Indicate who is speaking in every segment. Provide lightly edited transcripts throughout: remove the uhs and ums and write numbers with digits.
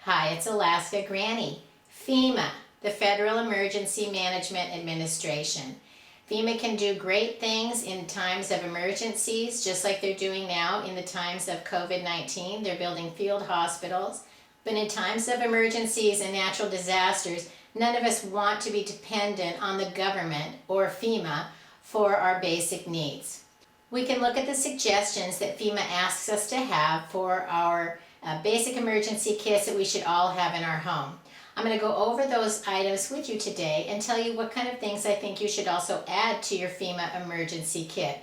Speaker 1: Hi, it's Alaska Granny. FEMA, the Federal Emergency Management Administration. FEMA can do great things in times of emergencies, just like they're doing now in the times of COVID-19. They're building field hospitals. But in times of emergencies and natural disasters, none of us want to be dependent on the government or FEMA for our basic needs. We can look at the suggestions that FEMA asks us to have for our basic emergency kits that we should all have in our home. I'm going to go over those items with you today and tell you what kind of things I think you should also add to your FEMA emergency kit.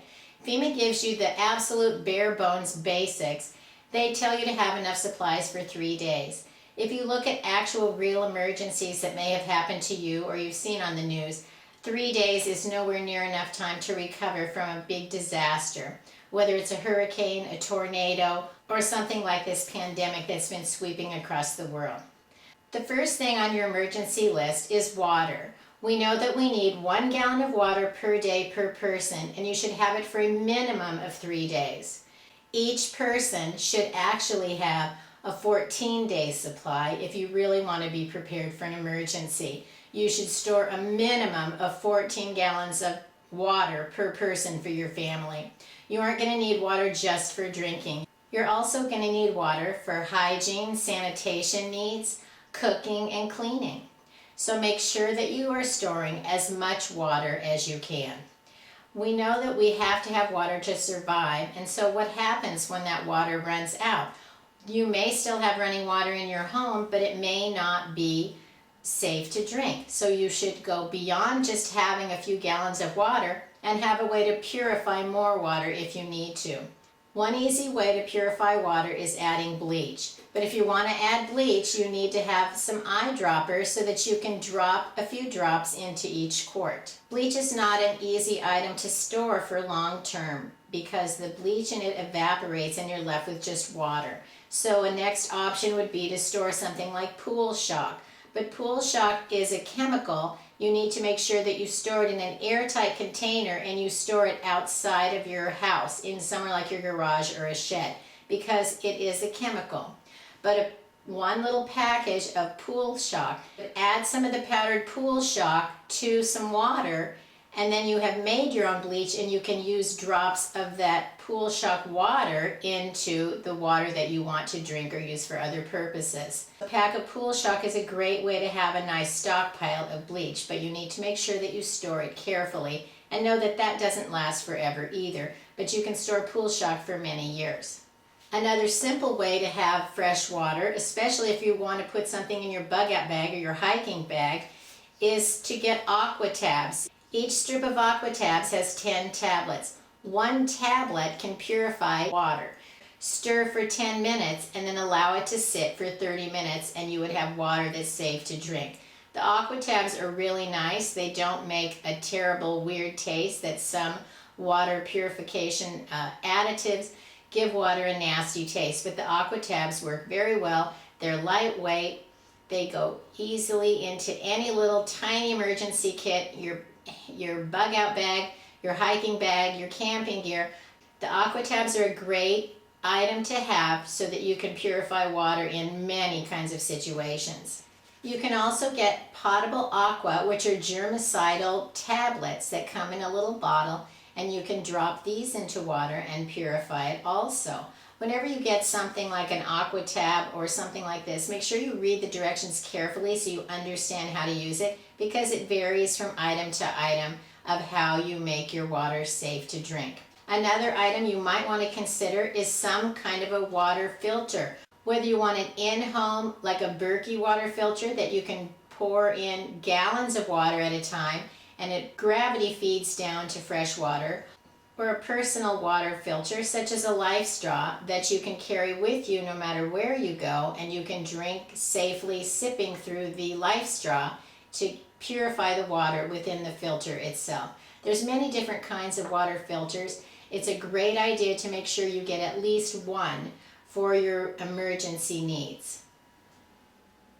Speaker 1: FEMA gives you the absolute bare bones basics. They tell you to have enough supplies for 3 days. If you look at actual real emergencies that may have happened to you or you've seen on the news, 3 days is nowhere near enough time to recover from a big disaster, whether it's a hurricane, a tornado, or something like this pandemic that's been sweeping across the world. The first thing on your emergency list is water. We know that we need 1 gallon of water per day per person, and you should have it for a minimum of 3 days. Each person should actually have a 14-day supply if you really want to be prepared for an emergency. You should store a minimum of 14 gallons of water per person for your family. You aren't going to need water just for drinking. You're also going to need water for hygiene, sanitation needs, cooking, and cleaning. So make sure that you are storing as much water as you can. We know that we have to have water to survive, and so what happens when that water runs out? You may still have running water in your home, but it may not be safe to drink. So you should go beyond just having a few gallons of water and have a way to purify more water if you need to. One easy way to purify water is adding bleach. But if you want to add bleach, you need to have some eyedroppers so that you can drop a few drops into each quart. Bleach is not an easy item to store for long term because the bleach in it evaporates and you're left with just water. So a next option would be to store something like pool shock. But pool shock is a chemical. You need to make sure that you store it in an airtight container and you store it outside of your house in somewhere like your garage or a shed because it is a chemical. But one little package of pool shock, add some of the powdered pool shock to some water, and then you have made your own bleach and you can use drops of that pool shock water into the water that you want to drink or use for other purposes. A pack of pool shock is a great way to have a nice stockpile of bleach, but you need to make sure that you store it carefully and know that that doesn't last forever either, but you can store pool shock for many years. Another simple way to have fresh water, especially if you want to put something in your bug out bag or your hiking bag, is to get aqua tabs. Each strip of aqua tabs has 10 tablets. 1 tablet can purify water. Stir for 10 minutes and then allow it to sit for 30 minutes and you would have water that's safe to drink. The aqua tabs are really nice. They don't make a terrible weird taste that some water purification additives give water a nasty taste, but the aqua tabs work very well. They're lightweight. They go easily into any little tiny emergency kit, your bug out bag, your hiking bag, your camping gear. The aqua tabs are a great item to have so that you can purify water in many kinds of situations. You can also get potable aqua, which are germicidal tablets that come in a little bottle, and you can drop these into water and purify it also. Whenever you get something like an aqua tab or something like this, make sure you read the directions carefully so you understand how to use it because it varies from item to item of how you make your water safe to drink. Another item you might want to consider is some kind of a water filter. Whether you want an in-home, like a Berkey water filter that you can pour in gallons of water at a time and it gravity feeds down to fresh water, or a personal water filter such as a life straw that you can carry with you no matter where you go and you can drink safely sipping through the life straw to purify the water within the filter itself. There's many different kinds of water filters. It's a great idea to make sure you get at least one for your emergency needs.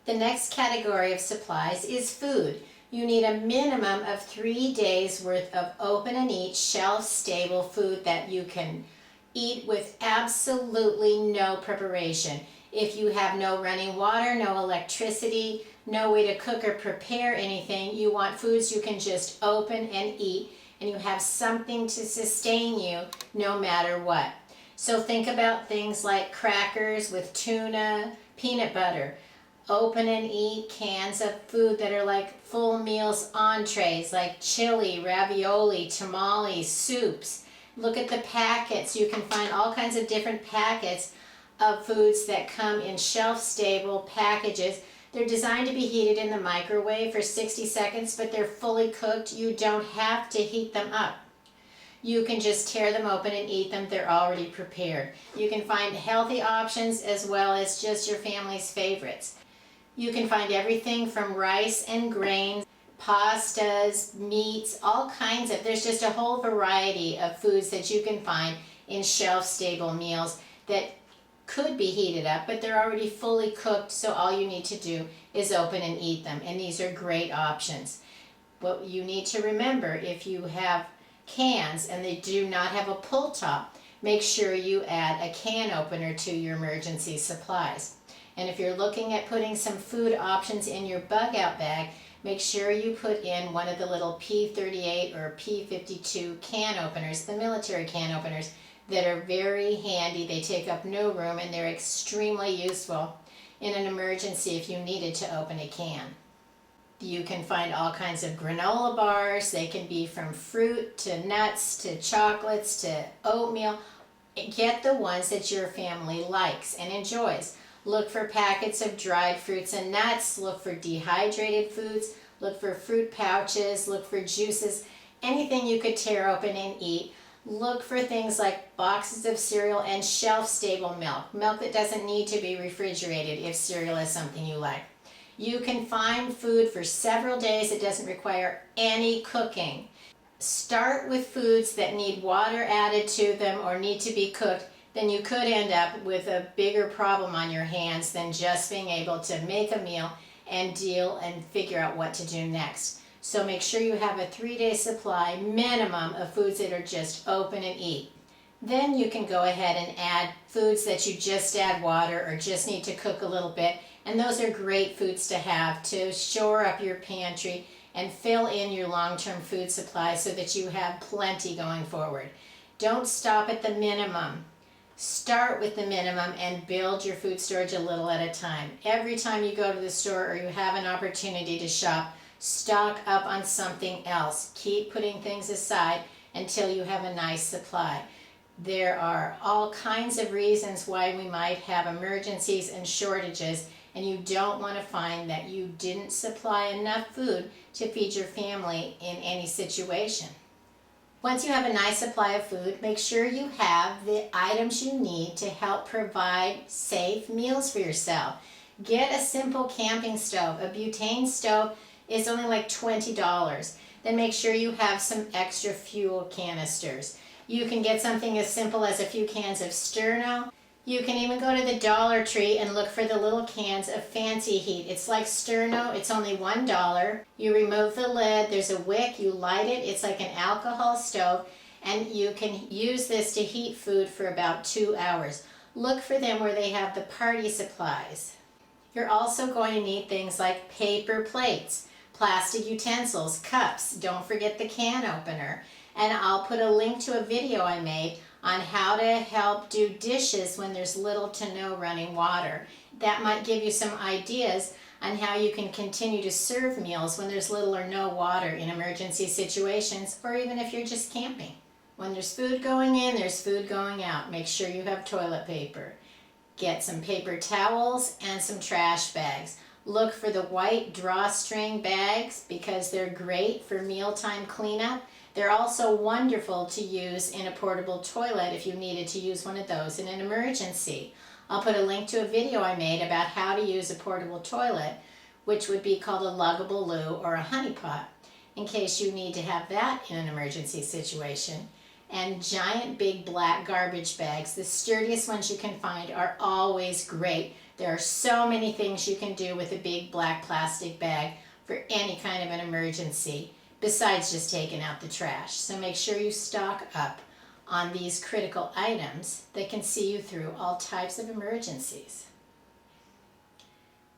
Speaker 1: The next category of supplies is food. You need a minimum of 3 days worth of open and eat, shelf-stable food that you can eat with absolutely no preparation. If you have no running water, no electricity, no way to cook or prepare anything, you want foods you can just open and eat, and you have something to sustain you no matter what. So think about things like crackers with tuna, peanut butter. Open and eat cans of food that are like full meals entrees, like chili, ravioli, tamales, soups. Look at the packets. You can find all kinds of different packets of foods that come in shelf-stable packages. They're designed to be heated in the microwave for 60 seconds, but they're fully cooked. You don't have to heat them up. You can just tear them open and eat them. They're already prepared. You can find healthy options as well as just your family's favorites. You can find everything from rice and grains, pastas, meats, all kinds of, there's just a whole variety of foods that you can find in shelf-stable meals that could be heated up, but they're already fully cooked, so all you need to do is open and eat them, and these are great options. What you need to remember, if you have cans and they do not have a pull top, make sure you add a can opener to your emergency supplies. And if you're looking at putting some food options in your bug out bag, make sure you put in one of the little P38 or P52 can openers, the military can openers, that are very handy. They take up no room and they're extremely useful in an emergency if you needed to open a can. You can find all kinds of granola bars. They can be from fruit to nuts to chocolates to oatmeal. Get the ones that your family likes and enjoys. Look for packets of dried fruits and nuts. Look for dehydrated foods. Look for fruit pouches. Look for juices. Anything you could tear open and eat. Look for things like boxes of cereal and shelf-stable milk. Milk that doesn't need to be refrigerated if cereal is something you like. You can find food for several days that doesn't require any cooking. Start with foods that need water added to them or need to be cooked. Then you could end up with a bigger problem on your hands than just being able to make a meal and deal and figure out what to do next. So make sure you have a 3-day supply minimum of foods that are just open and eat. Then you can go ahead and add foods that you just add water or just need to cook a little bit. And those are great foods to have to shore up your pantry and fill in your long-term food supply so that you have plenty going forward. Don't stop at the minimum. Start with the minimum and build your food storage a little at a time. Every time you go to the store or you have an opportunity to shop, stock up on something else. Keep putting things aside until you have a nice supply. There are all kinds of reasons why we might have emergencies and shortages, and you don't want to find that you didn't supply enough food to feed your family in any situation. Once you have a nice supply of food, make sure you have the items you need to help provide safe meals for yourself. Get a simple camping stove. A butane stove is only like $20. Then make sure you have some extra fuel canisters. You can get something as simple as a few cans of Sterno. You can even go to the Dollar Tree and look for the little cans of Fancy Heat. It's like Sterno, it's only $1. You remove the lid, there's a wick, you light it, it's like an alcohol stove, and you can use this to heat food for about 2 hours. Look for them where they have the party supplies. You're also going to need things like paper plates, plastic utensils, cups, don't forget the can opener. And I'll put a link to a video I made on how to help do dishes when there's little to no running water. That might give you some ideas on how you can continue to serve meals when there's little or no water in emergency situations, or even if you're just camping. When there's food going in, there's food going out. Make sure you have toilet paper. Get some paper towels and some trash bags. Look for the white drawstring bags because they're great for mealtime cleanup. They're also wonderful to use in a portable toilet if you needed to use one of those in an emergency. I'll put a link to a video I made about how to use a portable toilet, which would be called a luggable loo or a honey pot, in case you need to have that in an emergency situation. And giant big black garbage bags, the sturdiest ones you can find, are always great. There are so many things you can do with a big black plastic bag for any kind of an emergency, besides just taking out the trash. So make sure you stock up on these critical items that can see you through all types of emergencies.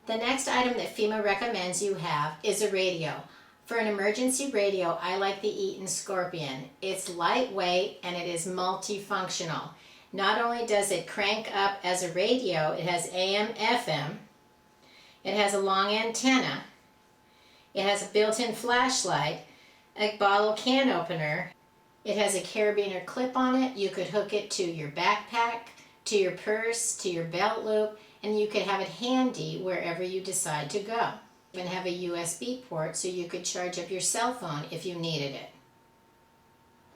Speaker 1: The next item that FEMA recommends you have is a radio. For an emergency radio, I like the Eaton Scorpion. It's lightweight and it is multifunctional. Not only does it crank up as a radio, it has AM, FM, it has a long antenna, it has a built-in flashlight, a bottle can opener, it has a carabiner clip on it. You could hook it to your backpack, to your purse, to your belt loop, and you could have it handy wherever you decide to go. Even have a USB port so you could charge up your cell phone if you needed it.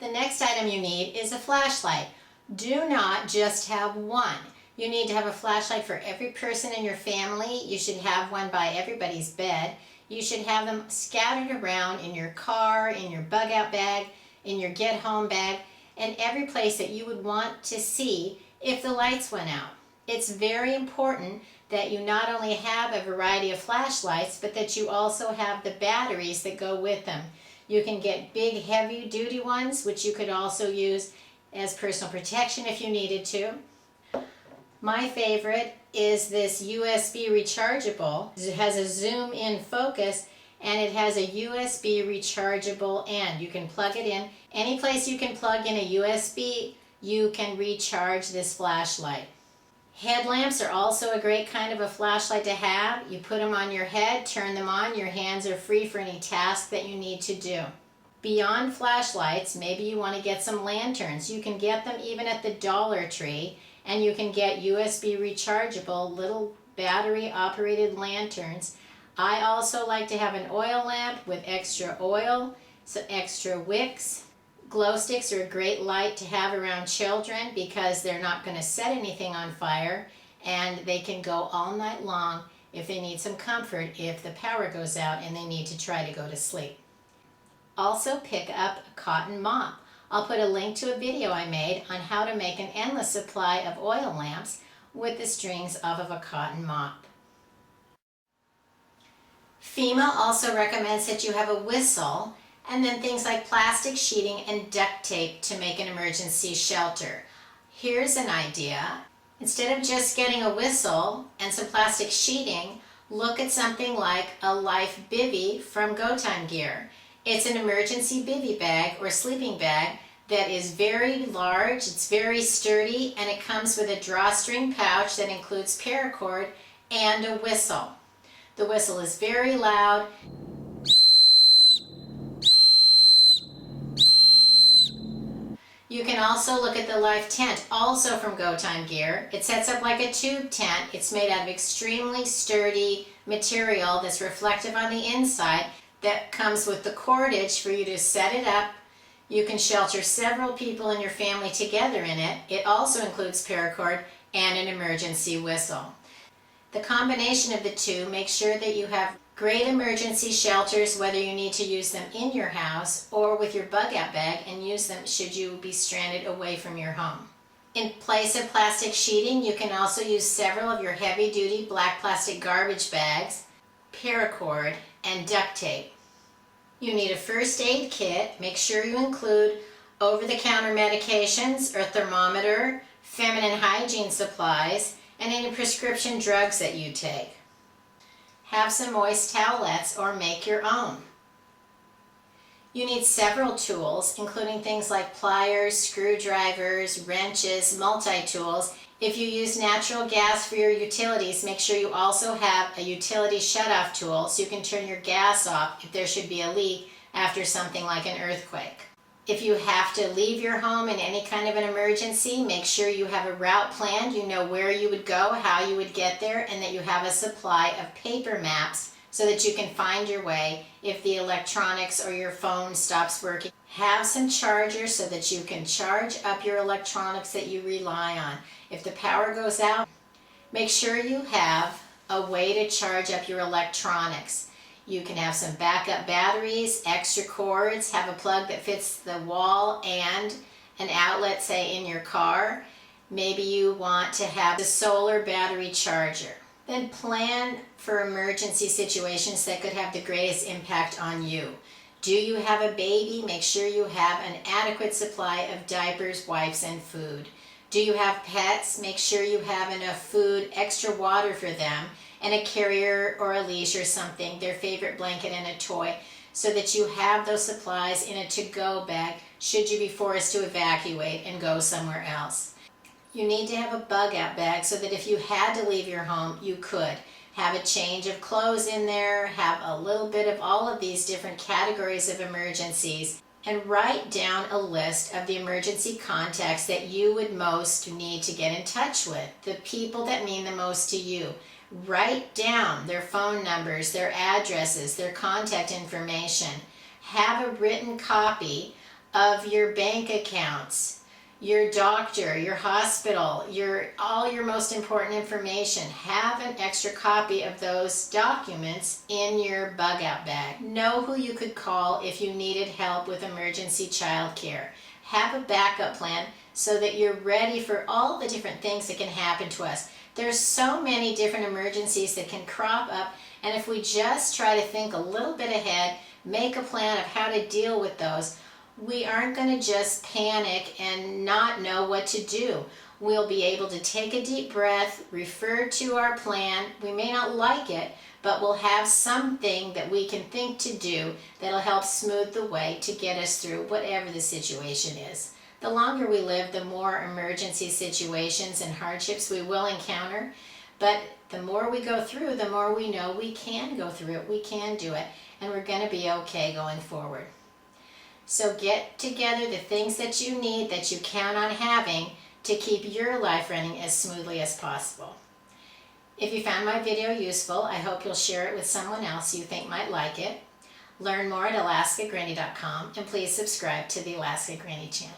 Speaker 1: The next item you need is a flashlight. Do not just have one. You need to have a flashlight for every person in your family. You should have one by everybody's bed. You should have them scattered around in your car, in your bug out bag, in your get home bag, and every place that you would want to see if the lights went out. It's very important that you not only have a variety of flashlights, but that you also have the batteries that go with them. You can get big heavy duty ones, which you could also use as personal protection if you needed to. My favorite is this USB rechargeable. It has a zoom in focus and it has a USB rechargeable end. You can plug it in. Any place you can plug in a USB, you can recharge this flashlight. Headlamps are also a great kind of a flashlight to have. You put them on your head, turn them on, your hands are free for any task that you need to do. Beyond flashlights, maybe you want to get some lanterns. You can get them even at the Dollar Tree, and you can get USB rechargeable little battery operated lanterns. I also like to have an oil lamp with extra oil, some extra wicks. Glow sticks are a great light to have around children because they're not going to set anything on fire and they can go all night long if they need some comfort if the power goes out and they need to try to go to sleep. Also pick up a cotton mop. I'll put a link to a video I made on how to make an endless supply of oil lamps with the strings off of a cotton mop. FEMA also recommends that you have a whistle and then things like plastic sheeting and duct tape to make an emergency shelter. Here's an idea. Instead of just getting a whistle and some plastic sheeting, look at something like a Life Bivy from Go Time Gear. It's an emergency bivy bag or sleeping bag that is very large, it's very sturdy, and it comes with a drawstring pouch that includes paracord and a whistle. The whistle is very loud. You can also look at the Life Tent, also from Go Time Gear. It sets up like a tube tent. It's made out of extremely sturdy material that's reflective on the inside that comes with the cordage for you to set it up. You can shelter several people in your family together in it. It also includes paracord and an emergency whistle. The combination of the two makes sure that you have great emergency shelters, whether you need to use them in your house or with your bug out bag and use them should you be stranded away from your home. In place of plastic sheeting, you can also use several of your heavy duty black plastic garbage bags, paracord, and duct tape. You need a first aid kit. Make sure you include over-the-counter medications, a thermometer, feminine hygiene supplies, and any prescription drugs that you take. Have some moist towelettes or make your own. You need several tools, including things like pliers, screwdrivers, wrenches, multi-tools. If you use natural gas for your utilities, make sure you also have a utility shutoff tool so you can turn your gas off if there should be a leak after something like an earthquake. If you have to leave your home in any kind of an emergency, make sure you have a route planned. You know where you would go, how you would get there, and that you have a supply of paper maps so that you can find your way if the electronics or your phone stops working. Have some chargers so that you can charge up your electronics that you rely on. If the power goes out, make sure you have a way to charge up your electronics. You can have some backup batteries, extra cords, have a plug that fits the wall and an outlet, say, in your car. Maybe you want to have a solar battery charger. Then plan for emergency situations that could have the greatest impact on you. Do you have a baby? Make sure you have an adequate supply of diapers, wipes, and food. Do you have pets? Make sure you have enough food, extra water for them, and a carrier or a leash or something, their favorite blanket and a toy, so that you have those supplies in a to-go bag should you be forced to evacuate and go somewhere else. You need to have a bug-out bag so that if you had to leave your home, you could. Have a change of clothes in there, have a little bit of all of these different categories of emergencies, and write down a list of the emergency contacts that you would most need to get in touch with, the people that mean the most to you. Write down their phone numbers, their addresses, their contact information. Have a written copy of your bank accounts, your doctor, your hospital, all your most important information. Have an extra copy of those documents in your bug out bag. Know who you could call if you needed help with emergency child care. Have a backup plan so that you're ready for all the different things that can happen to us. There's so many different emergencies that can crop up, and if we just try to think a little bit ahead, make a plan of how to deal with those, we aren't going to just panic and not know what to do. We'll be able to take a deep breath, refer to our plan. We may not like it, but we'll have something that we can think to do that'll help smooth the way to get us through whatever the situation is. The longer we live, the more emergency situations and hardships we will encounter, but the more we go through, the more we know we can go through it, we can do it, and we're going to be okay going forward. So get together the things that you need, that you count on having to keep your life running as smoothly as possible. If you found my video useful, I hope you'll share it with someone else you think might like it. Learn more at alaskagranny.com, and please subscribe to the Alaska Granny channel.